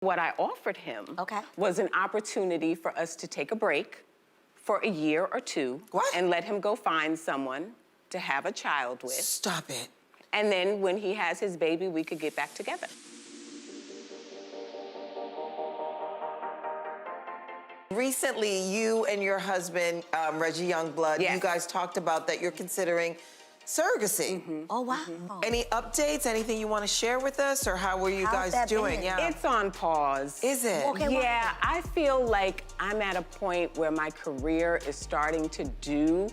What I offered him was an opportunity for us to take a break for a year or two and let him go find someone to have a child with. Stop it. And then when he has his baby, we could get back together. Recently, you and your husband, Reggie Youngblood, you guys talked about that you're considering surrogacy. Oh, wow. Any updates, anything you want to share with us, or how were you guys doing? It's on pause. Is it? Okay, yeah, I feel like I'm at a point where my career is starting to do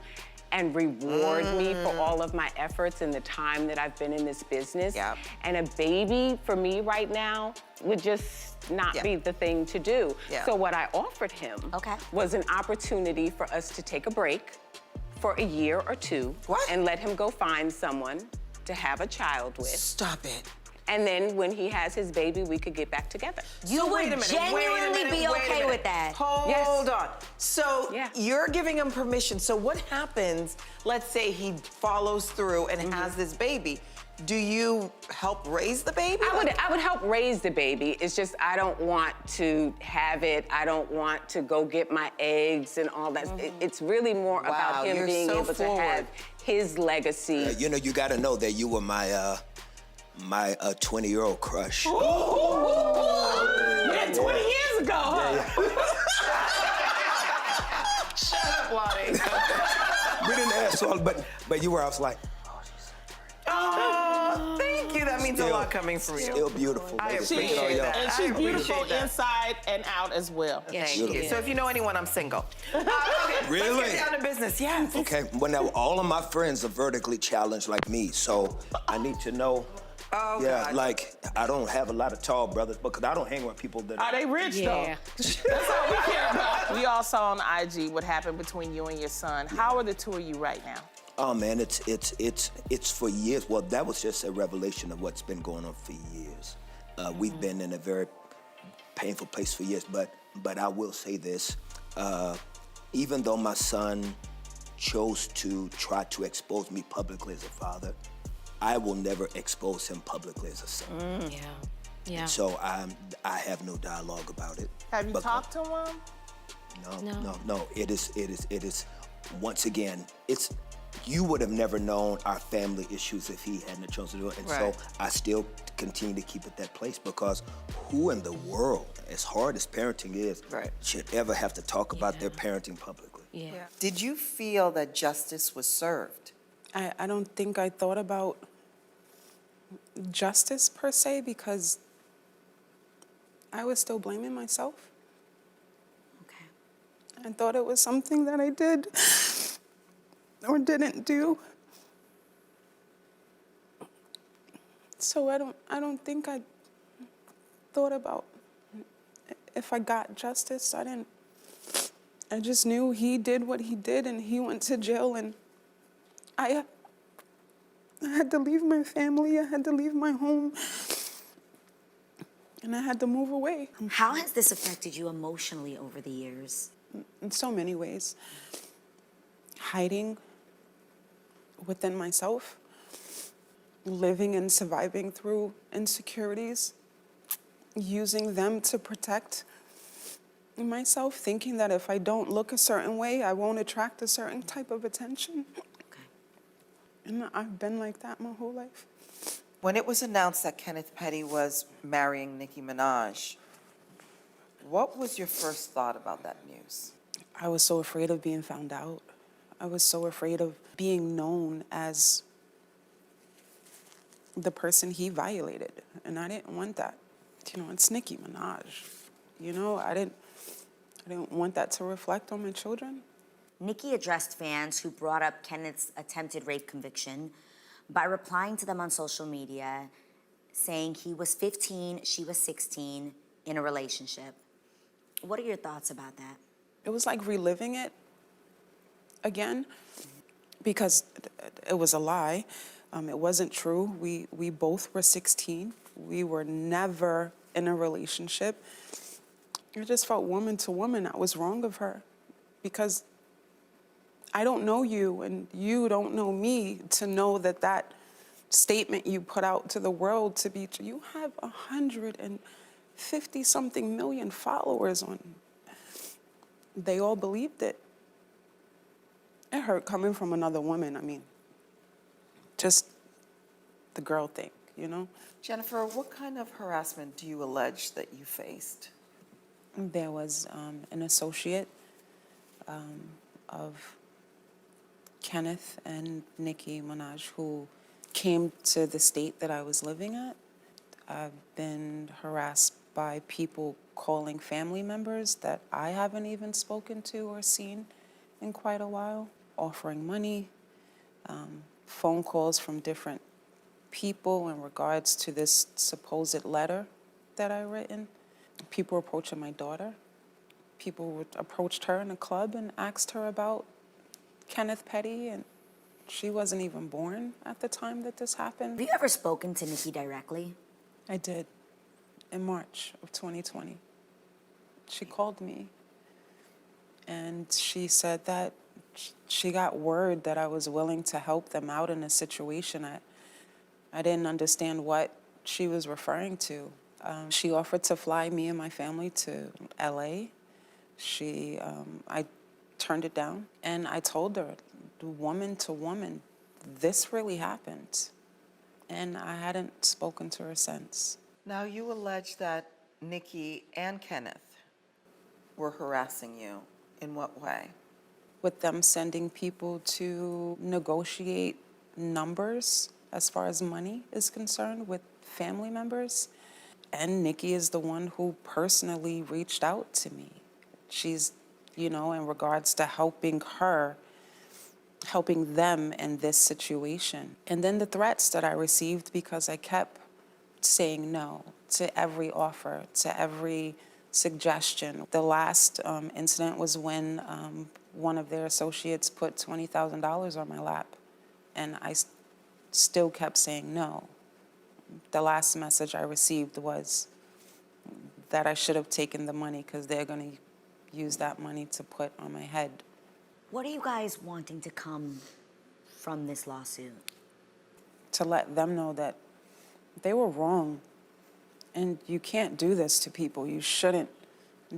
and reward me for all of my efforts and the time that I've been in this business. And a baby, for me right now, would just not be the thing to do. So what I offered him was an opportunity for us to take a break for a year or two and let him go find someone to have a child with. Stop it. And then when he has his baby, we could get back together. You would genuinely be okay with that? Hold on. So you're giving him permission. So what happens, let's say he follows through and has this baby. Do you help raise the baby? I would help raise the baby. It's just I don't want to have it. I don't want to go get my eggs and all that. It's really more about him being able to have his legacy. You know, you got to know that you were my my 20-year-old crush. Yeah, 20 years ago. Shut up, Lonnie. We didn't ask all, but you were. I was like, oh, thank you. That means a lot coming from you. Still beautiful. I appreciate that. And she's beautiful inside and out as well. Thank you. So if you know anyone, I'm single. Really? Let's get down to business. Yes. Okay. Well, now all of my friends are vertically challenged like me, so I need to know. Oh, God. Like, I don't have a lot of tall brothers because I don't hang with people that are they rich, though? That's all we care about. We all saw on IG what happened between you and your son. How are the two of you right now? Oh, man, it's for years. Well, that was just a revelation of what's been going on for years. We've been in a very painful place for years, but I will say this. Even though my son chose to try to expose me publicly as a father, I will never expose him publicly as a son. Yeah. So I have no dialogue about it. Have you talked to him? No. It is. Once again, you would have never known our family issues if he hadn't chosen to do it. And so I still continue to keep it that place because who in the world, as hard as parenting is, should ever have to talk about their parenting publicly? Did you feel that justice was served? I don't think I thought about justice per se because I was still blaming myself. I thought it was something that I did or didn't do. So I don't think I thought about if I got justice. I just knew he did what he did and he went to jail and I had to leave my family, I had to leave my home, and I had to move away. How has this affected you emotionally over the years? In so many ways. Hiding within myself, living and surviving through insecurities, using them to protect myself, thinking that if I don't look a certain way, I won't attract a certain type of attention. And I've been like that my whole life. When it was announced that Kenneth Petty was marrying Nicki Minaj, what was your first thought about that news? I was so afraid of being found out. I was so afraid of being known as the person he violated. And I didn't want that. You know, it's Nicki Minaj. You know, I didn't want that to reflect on my children. Nicki addressed fans who brought up Kenneth's attempted rape conviction by replying to them on social media, saying he was 15, she was 16, in a relationship. What are your thoughts about that? It was like reliving it again because it was a lie. It wasn't true. We both were 16. We were never in a relationship. I just felt woman to woman. I was wrong of her because I don't know you and you don't know me to know that that statement you put out to the world to be true. You have 50-something million followers on. They all believed it. It hurt coming from another woman. I mean, just the girl thing, you know? Jennifer, what kind of harassment do you allege that you faced? There was an associate of Kenneth and Nicki Minaj who came to the state that I was living at. I've been harassed by people calling family members that I haven't even spoken to or seen in quite a while, offering money, phone calls from different people in regards to this supposed letter that I written. People approaching my daughter. People approached her in a club and asked her about Kenneth Petty, and she wasn't even born at the time that this happened. Have you ever spoken to Nicki directly? I did, in March of 2020. She called me, and she said that she got word that I was willing to help them out in a situation. I didn't understand what she was referring to. She offered to fly me and my family to LA. I turned it down, and I told her, woman to woman, this really happened. And I hadn't spoken to her since. Now, you allege that Nicki and Kenneth were harassing you. In what way? With them sending people to negotiate numbers as far as money is concerned with family members. And Nicki is the one who personally reached out to me. She's, you know, in regards to helping them in this situation. And then the threats that I received because I kept saying no to every offer, to every suggestion. The last incident was when one of their associates put $20,000 on my lap, and I still kept saying no. The last message I received was that I should have taken the money because they're going to use that money to put on my head. What are you guys wanting to come from this lawsuit? To let them know that they were wrong, and you can't do this to people. You shouldn't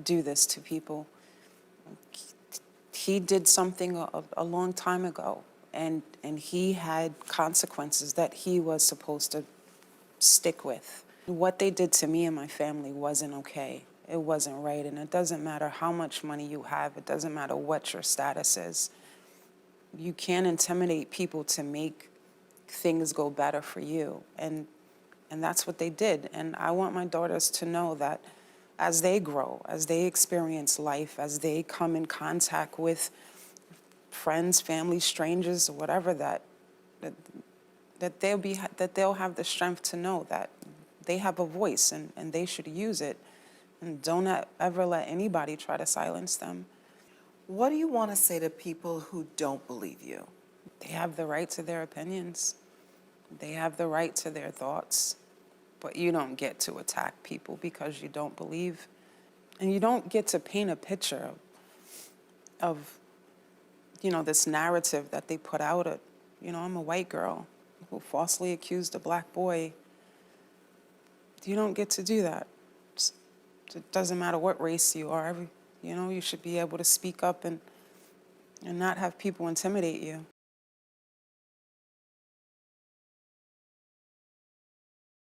do this to people. He did something a long time ago, and he had consequences that he was supposed to stick with. What they did to me and my family wasn't okay. It wasn't right, and it doesn't matter how much money you have. It doesn't matter what your status is. You can't intimidate people to make things go better for you, and that's what they did. And I want my daughters to know that as they grow, as they experience life, as they come in contact with friends, family, strangers, or whatever, that they'll have the strength to know that they have a voice and they should use it. And don't ever let anybody try to silence them. What do you want to say to people who don't believe you? They have the right to their opinions. They have the right to their thoughts. But you don't get to attack people because you don't believe. And you don't get to paint a picture of you know, this narrative that they put out. You know, I'm a white girl who falsely accused a black boy. You don't get to do that. It doesn't matter what race you are. You know, you should be able to speak up and not have people intimidate you.